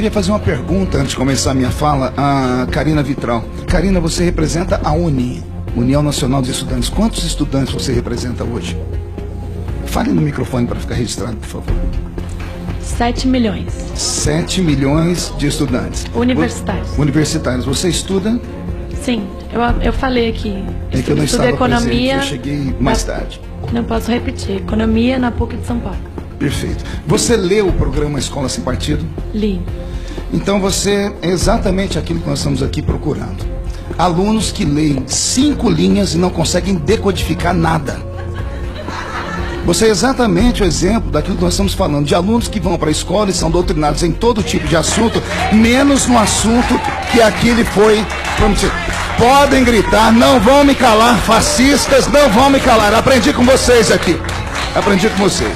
queria fazer uma pergunta antes de começar a minha fala a Karina Vitral. Karina, você representa a UNI, União Nacional dos Estudantes. Quantos estudantes você representa hoje? Fale no microfone para ficar registrado, por favor. 7 milhões. 7 milhões de estudantes. Universitários. Universitários. Você estuda? Sim, eu falei aqui. É que eu não estava economia. Presente, eu cheguei mais tarde. Não posso repetir. Economia na PUC de São Paulo. Perfeito. Você leu o programa Escola Sem Partido? Li. Então você é exatamente aquilo que nós estamos aqui procurando. Alunos que leem 5 linhas e não conseguem decodificar nada. Você é exatamente o exemplo daquilo que nós estamos falando, de alunos que vão para a escola e são doutrinados em todo tipo de assunto, menos no assunto que aqui lhe foi prometido. Podem gritar, não vão me calar, fascistas, não vão me calar. Aprendi com vocês aqui. Aprendi com vocês.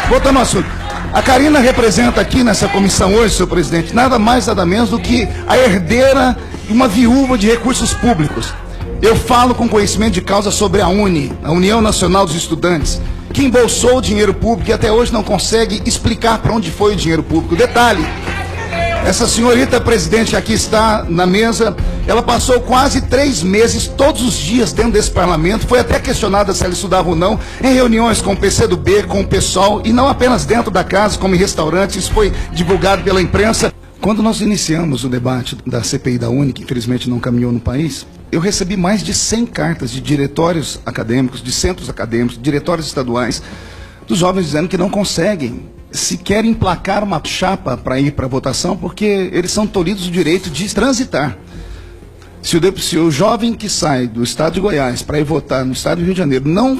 Voltando ao assunto. A Karina representa aqui nessa comissão hoje, senhor presidente, nada mais, nada menos do que a herdeira e uma viúva de recursos públicos. Eu falo com conhecimento de causa sobre a UNI, a União Nacional dos Estudantes, que embolsou o dinheiro público e até hoje não consegue explicar para onde foi o dinheiro público. Detalhe, essa senhorita presidente que aqui está na mesa, ela passou quase 3 meses, todos os dias dentro desse parlamento, foi até questionada se ela estudava ou não, em reuniões com o PCdoB, com o PSOL, e não apenas dentro da casa, como em restaurantes, isso foi divulgado pela imprensa. Quando nós iniciamos o debate da CPI da UNI, que infelizmente não caminhou no país, eu recebi mais de 100 cartas de diretórios acadêmicos, de centros acadêmicos, diretórios estaduais, dos jovens dizendo que não conseguem sequer emplacar uma chapa para ir para a votação, porque eles são tolhidos do direito de transitar. Se o jovem que sai do estado de Goiás para ir votar no estado do Rio de Janeiro não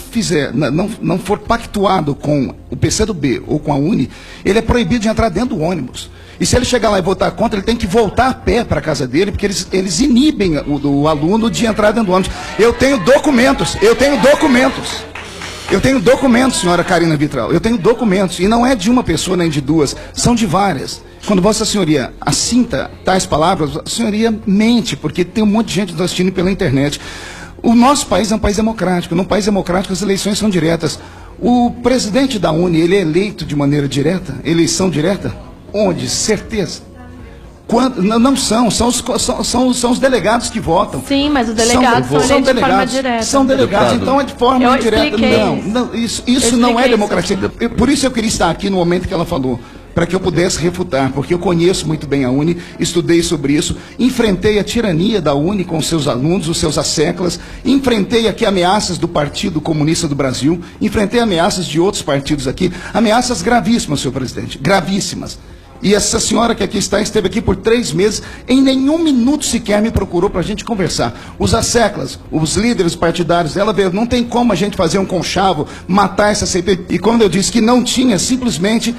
for pactuado com o PCdoB ou com a UNI, ele é proibido de entrar dentro do ônibus. E se ele chegar lá e votar contra, ele tem que voltar a pé para a casa dele, porque eles inibem o aluno de entrar dentro do ônibus. Eu tenho documentos, senhora Karina Vitral, eu tenho documentos, e não é de uma pessoa nem de duas, são de várias. Quando Vossa Senhoria assinta tais palavras, a senhoria mente, porque tem um monte de gente nos assistindo pela internet. O nosso país é um país democrático, num país democrático as eleições são diretas. O presidente da UNI, ele é eleito de maneira direta, eleição direta? Onde? Certeza. Quando, não são os delegados que votam. Sim, mas os delegados são eleitos de forma direta. São delegados, então é de forma indireta. Não, isso não é democracia. Por isso eu queria estar aqui no momento que ela falou, para que eu pudesse refutar, porque eu conheço muito bem a UNI, estudei sobre isso, enfrentei a tirania da UNI com os seus alunos, os seus asseclas, enfrentei aqui ameaças do Partido Comunista do Brasil, enfrentei ameaças de outros partidos aqui, ameaças gravíssimas, senhor presidente, gravíssimas. E essa senhora que aqui está, esteve aqui por 3 meses, em nenhum minuto sequer me procurou para a gente conversar. Os asseclas, os líderes partidários dela, não tem como a gente fazer um conchavo, matar essa CPI. E quando eu disse que não tinha, simplesmente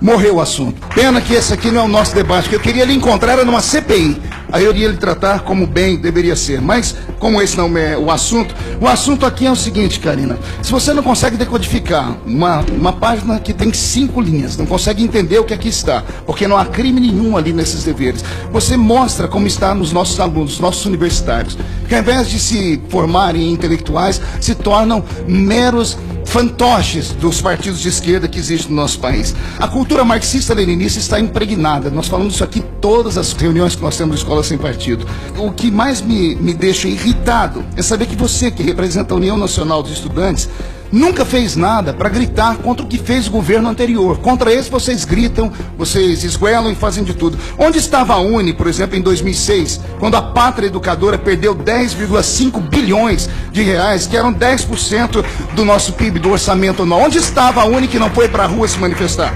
morreu o assunto. Pena que esse aqui não é o nosso debate, que eu queria lhe encontrar era numa CPI. Aí eu iria lhe tratar como bem deveria ser. Mas, como esse não é o assunto aqui é o seguinte, Karina. Se você não consegue decodificar uma página que tem 5 linhas, não consegue entender o que aqui está, porque não há crime nenhum ali nesses deveres, você mostra como está nos nossos alunos, nossos universitários, que ao invés de se formarem em intelectuais, se tornam meros fantoches dos partidos de esquerda que existem no nosso país. A cultura marxista-leninista está impregnada. Nós falamos isso aqui em todas as reuniões que nós temos na Escola Sem Partido. O que mais me deixa irritado é saber que você, que representa a União Nacional dos Estudantes, nunca fez nada para gritar contra o que fez o governo anterior. Contra esse vocês gritam, vocês esguelam e fazem de tudo. Onde estava a UNI, por exemplo, em 2006, quando a Pátria Educadora perdeu 10,5 bilhões de reais, que eram 10% do nosso PIB, do orçamento anual? Onde estava a UNI que não foi para a rua se manifestar?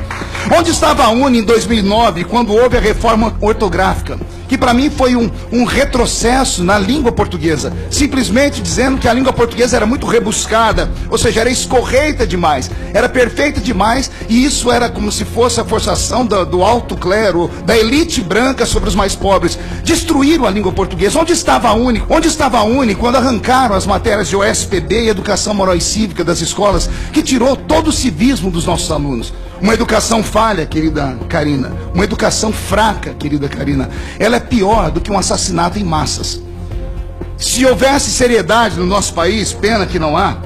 Onde estava a UNI em 2009, quando houve a reforma ortográfica? Que para mim foi um retrocesso na língua portuguesa, simplesmente dizendo que a língua portuguesa era muito rebuscada, ou seja, era escorreita demais, era perfeita demais, e isso era como se fosse a forçação do alto clero, da elite branca sobre os mais pobres. Destruíram a língua portuguesa. Onde estava a UNI? Onde estava a UNI quando arrancaram as matérias de OSPB e Educação Moral e Cívica das escolas, que tirou todo o civismo dos nossos alunos? Uma educação falha, querida Karina, uma educação fraca, querida Karina, ela é pior do que um assassinato em massas. Se houvesse seriedade no nosso país, pena que não há,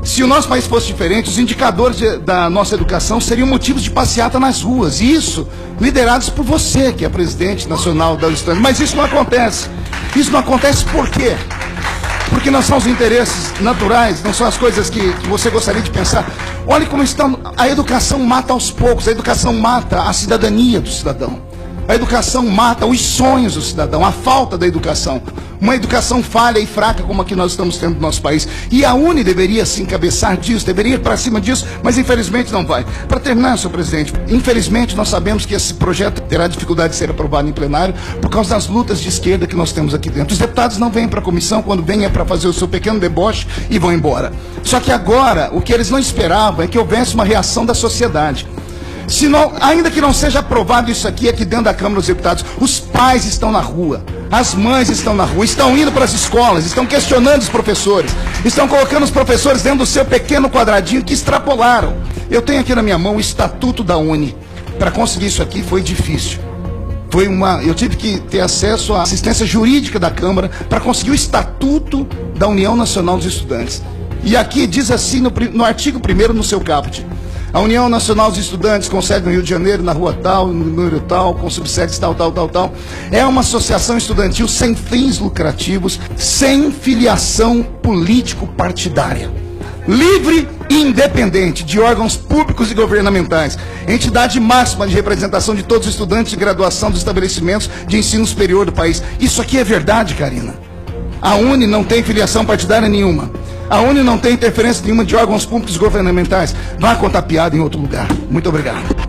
Se o nosso país fosse diferente, os indicadores da nossa educação seriam motivos de passeata nas ruas. E isso, liderados por você, que é presidente nacional da Estudantes. Mas isso não acontece. Isso não acontece por quê? Porque não são os interesses naturais, não são as coisas que você gostaria de pensar. Olha como estão. A educação mata aos poucos, a educação mata a cidadania do cidadão. A educação mata os sonhos do cidadão, a falta da educação. Uma educação falha e fraca como a que nós estamos tendo no nosso país. E a UNE deveria se encabeçar disso, deveria ir para cima disso, mas infelizmente não vai. Para terminar, senhor presidente, infelizmente nós sabemos que esse projeto terá dificuldade de ser aprovado em plenário por causa das lutas de esquerda que nós temos aqui dentro. Os deputados não vêm para a comissão, quando vêm é para fazer o seu pequeno deboche e vão embora. Só que agora, o que eles não esperavam é que houvesse uma reação da sociedade. Se não, ainda que não seja aprovado isso aqui dentro da Câmara dos Deputados, os pais estão na rua, as mães estão na rua, estão indo para as escolas, estão questionando os professores, estão colocando os professores dentro do seu pequeno quadradinho que extrapolaram. Eu tenho aqui na minha mão o Estatuto da UNE. Para conseguir isso aqui foi difícil. Eu tive que ter acesso à assistência jurídica da Câmara para conseguir o Estatuto da União Nacional dos Estudantes. E aqui diz assim no artigo 1º no seu caput: a União Nacional dos Estudantes, com sede no Rio de Janeiro, na rua tal, no número tal, com subsedes tal, é uma associação estudantil sem fins lucrativos, sem filiação político-partidária, livre e independente de órgãos públicos e governamentais, entidade máxima de representação de todos os estudantes de graduação dos estabelecimentos de ensino superior do país. Isso aqui é verdade, Karina. A UNE não tem filiação partidária nenhuma. A UNE não tem interferência nenhuma de órgãos públicos governamentais. Vá contar piada em outro lugar. Muito obrigado.